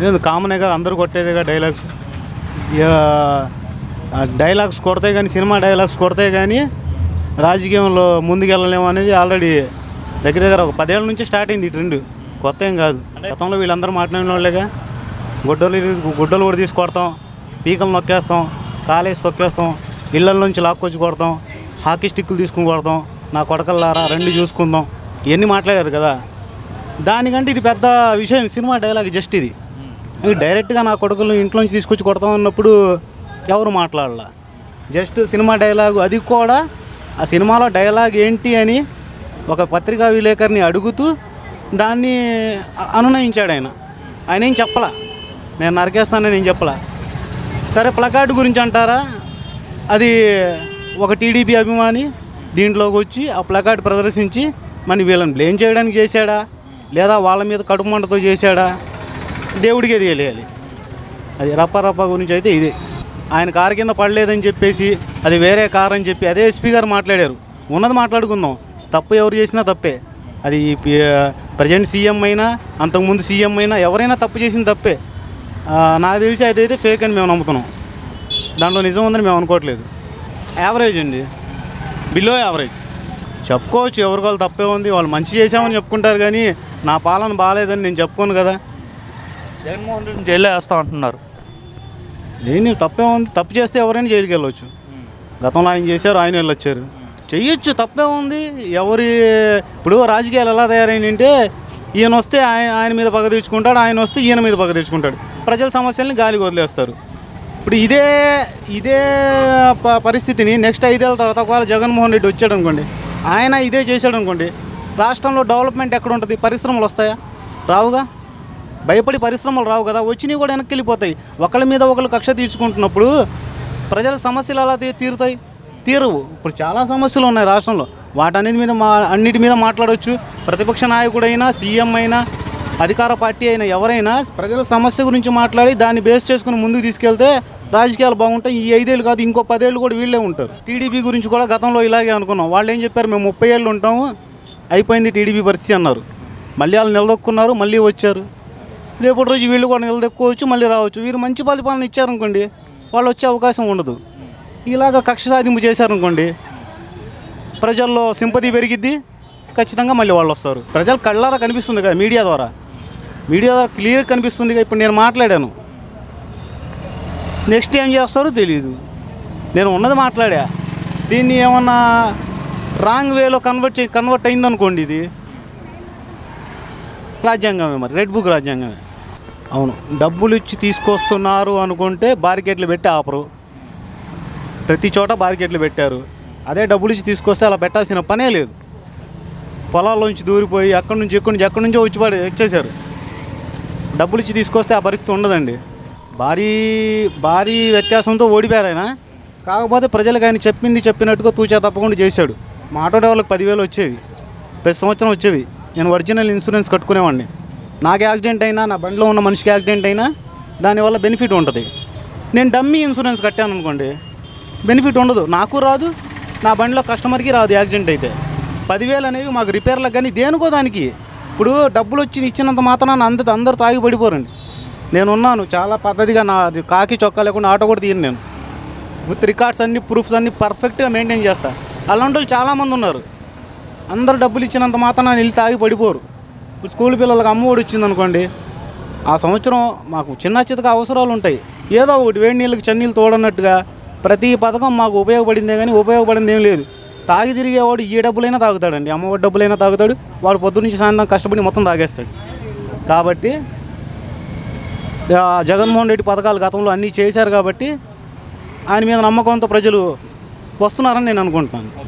లేదు కామనేగా అందరూ కొట్టేదేగా dialogues. Dialogues కొడతాయి కానీ, సినిమా డైలాగ్స్ కొడతాయి కానీ రాజకీయంలో ముందుకెళ్ళలేము అనేది ఆల్రెడీ దగ్గర దగ్గర ఒక 10 ఏళ్ళ నుంచి స్టార్ట్ అయింది ఈ ట్రెండ్. కొత్త ఏం కాదు. గతంలో వీళ్ళందరూ మాట్లాడిన వాళ్ళేగా. గుడ్డలు కూడా తీసి కొడతాం, పీకలు నొక్కేస్తాం, కాలేసి తొక్కేస్తాం, ఇళ్ళ నుంచి లాక్కొచ్చి కొడతాం, హాకీ స్టిక్కులు తీసుకుని కొడతాం, నా కొడకల్లారా రెండు చూసుకుందాం, ఇవన్నీ మాట్లాడారు కదా. దానికంటే ఇది పెద్ద విషయం. సినిమా డైలాగ్ జస్ట్ ఇది. డైరెక్ట్గా నా కొడుకులు ఇంట్లోంచి తీసుకొచ్చి కొడతాం అన్నప్పుడు ఎవరు మాట్లాడాల. జస్ట్ సినిమా డైలాగు, అది కూడా ఆ సినిమాలో డైలాగ్ ఏంటి అని ఒక పత్రికా విలేకరిని అడుగుతూ దాన్ని అనునయించాడు ఆయన. ఆయన ఏం చెప్పలా, నేను నరికేస్తానని నేను చెప్పలా. సరే ప్లకార్డు గురించి అంటారా, అది ఒక టీడీపీ అభిమాని దీంట్లోకి వచ్చి ఆ ప్లకార్డు ప్రదర్శించి మన వీళ్ళని బ్లేమ్ చేయడానికి చేశాడా లేదా వాళ్ళ మీద కడుపు మంటతో చేశాడా దేవుడికే తెలియాలి. అది రప్ప గురించి అయితే ఇదే. ఆయన కారు కింద పడలేదని చెప్పేసి అది వేరే కారు అని చెప్పి అదే ఎస్పీ గారు మాట్లాడారు. ఉన్నది మాట్లాడుకుందాం. తప్పు ఎవరు చేసినా తప్పే. అది ప్రజెంట్ సీఎం అయినా అంతకుముందు సీఎం అయినా ఎవరైనా తప్పు చేసిన తప్పే. నాకు తెలిసి అదైతే ఫేక్ అని మేము నమ్ముతున్నాం. దాంట్లో నిజం ఉందని మేము అనుకోవట్లేదు. యావరేజ్ అండి, బిలో యావరేజ్ చెప్పుకోవచ్చు. ఎవరికోళ్ళు తప్పే ఉంది, వాళ్ళు మంచి చేసామని చెప్పుకుంటారు కానీ నా పాలన బాగాలేదని నేను చెప్పుకోను కదా. జగన్మోహన్ రెడ్డిని జైల్లో వేస్తాం అంటున్నారు. నేను తప్పే ఉంది. తప్పు చేస్తే ఎవరైనా జైలుకి వెళ్ళొచ్చు. గతంలో ఆయన చేశారు, ఆయన వెళ్ళొచ్చారు. చెయ్యొచ్చు, తప్పే ఉంది. ఇప్పుడు రాజకీయాలు ఎలా తయారైందంటే ఈయన వస్తే ఆయన మీద పగ తీర్చుకుంటాడు, ఆయన వస్తే ఈయన మీద పగ తీర్చుకుంటాడు. ప్రజల సమస్యల్ని గాలికి వదిలేస్తారు. ఇప్పుడు ఇదే పరిస్థితిని నెక్స్ట్ 5 ఏళ్ళ తర్వాత ఒకవేళ జగన్మోహన్ రెడ్డి వచ్చాడు అనుకోండి, ఆయన ఇదే చేశాడు అనుకోండి, రాష్ట్రంలో డెవలప్మెంట్ ఎక్కడ ఉంటుంది? పరిశ్రమలు వస్తాయా? రావుగా. భయపడి పరిశ్రమలు రావు కదా. వచ్చినవి కూడా వెనక్కి వెళ్ళిపోతాయి. ఒకళ్ళ మీద ఒకళ్ళు కక్ష తీర్చుకుంటున్నప్పుడు ప్రజల సమస్యలు ఎలా తీరుతాయి? తీరవు. ఇప్పుడు చాలా సమస్యలు ఉన్నాయి రాష్ట్రంలో. అన్నిటి మీద మాట్లాడవచ్చు. ప్రతిపక్ష నాయకుడైనా, సీఎం అయినా, అధికార పార్టీ అయినా ఎవరైనా ప్రజల సమస్య గురించి మాట్లాడి దాన్ని బేస్ చేసుకుని ముందుకు తీసుకెళ్తే రాజకీయాలు బాగుంటాయి. ఈ 5 ఏళ్ళు కాదు, ఇంకో 10 ఏళ్ళు కూడా వీళ్ళే ఉంటారు. టీడీపీ గురించి కూడా గతంలో ఇలాగే అనుకున్నాం. వాళ్ళు ఏం చెప్పారు, మేము 30 ఏళ్ళు ఉంటాము, అయిపోయింది టీడీపీ పరిస్థితి అన్నారు. మళ్ళీ వాళ్ళు నిలదొక్కున్నారు, మళ్ళీ వచ్చారు. రేపటి రోజు వీళ్ళు కూడా నిలదొక్కువచ్చు, మళ్ళీ రావచ్చు. వీరు మంచి పరిపాలన ఇచ్చారనుకోండి, వాళ్ళు వచ్చే అవకాశం ఉండదు. ఇలాగ కక్ష సాధింపు చేశారనుకోండి, ప్రజల్లో సింపతి పెరిగిద్ది, ఖచ్చితంగా మళ్ళీ వాళ్ళు వస్తారు. ప్రజలు కళ్ళారా కనిపిస్తుంది కదా, మీడియా ద్వారా క్లియర్గా కనిపిస్తుంది. ఇప్పుడు నేను మాట్లాడాను, నెక్స్ట్ ఏం చేస్తారో తెలియదు. నేను ఉన్నది మాట్లాడా. దీన్ని ఏమన్నా రాంగ్ వేలో కన్వర్ట్ అయిందనుకోండి, ఇది రాజ్యాంగమే, మరి రెడ్ బుక్ రాజ్యాంగమే. అవును, డబ్బులు ఇచ్చి తీసుకొస్తున్నారు అనుకుంటే బారికేట్లు పెట్టి ఆపరు. ప్రతి చోట బారికేట్లు పెట్టారు. అదే డబ్బులు ఇచ్చి తీసుకొస్తే అలా పెట్టాల్సిన పనే లేదు. పొలాల్లోంచి దూరిపోయి ఎక్కడి నుంచో వచ్చేసారు. డబ్బులు ఇచ్చి తీసుకొస్తే ఆ పరిస్థితి ఉండదండి. భారీ వ్యత్యాసంతో ఓడిపోయారు ఆయన. కాకపోతే ప్రజలకు ఆయన చెప్పినట్టుగా తూచా తప్పకుండా చేశాడు. మా ఆటో డ్రైవర్లకు 10,000 వచ్చేవి, ప్రతి సంవత్సరం వచ్చేవి. నేను ఒరిజినల్ ఇన్సూరెన్స్ కట్టుకునేవాడిని. నాకు యాక్సిడెంట్ అయినా, నా బండిలో ఉన్న మనిషికి యాక్సిడెంట్ అయినా దానివల్ల బెనిఫిట్ ఉంటుంది. నేను డమ్మీ ఇన్సూరెన్స్ కట్టాను అనుకోండి, బెనిఫిట్ ఉండదు, నాకు రాదు, నా బండిలో కస్టమర్కి రాదు. యాక్సిడెంట్ అయితే 10,000 అనేవి మాకు రిపేర్లకు కానీ దేనికో దానికి. ఇప్పుడు డబ్బులు ఇచ్చినంత మాత్రాన అందరూ తాగి పడిపోరండి. నేనున్నాను చాలా పద్ధతిగా, నా కాకి చొక్కా లేకుండా ఆటో కూడా తీయను. నేను విత్ రికార్డ్స్ అన్ని, ప్రూఫ్స్ అన్ని పర్ఫెక్ట్గా మెయింటైన్ చేస్తాను. అలాంటి వాళ్ళు చాలామంది ఉన్నారు. అందరూ డబ్బులు ఇచ్చినంత మాత్రాన వెళ్ళి తాగి పడిపోరు. ఇప్పుడు స్కూల్ పిల్లలకు అమ్మఒడి వచ్చిందనుకోండి, ఆ సంవత్సరం మాకు చిన్నగా అవసరాలు ఉంటాయి. ఏదో ఒకటి వేడి నీళ్ళకి చన్నీళ్ళు తోడన్నట్టుగా ప్రతి పథకం మాకు ఉపయోగపడిందే కానీ ఉపయోగపడింది ఏం లేదు. తాగి తిరిగేవాడు ఈ డబ్బులైనా తాగుతాడండి, అమ్మఒడి డబ్బులైనా తాగుతాడు. వాడు పొద్దు నుంచి సాయంత్రం కష్టపడి మొత్తం తాగేస్తాడు. కాబట్టి జగన్మోహన్ రెడ్డి పథకాలు గతంలో అన్నీ చేశారు కాబట్టి ఆయన మీద నమ్మకంతో ప్రజలు వస్తున్నారని నేను అనుకుంటున్నాను.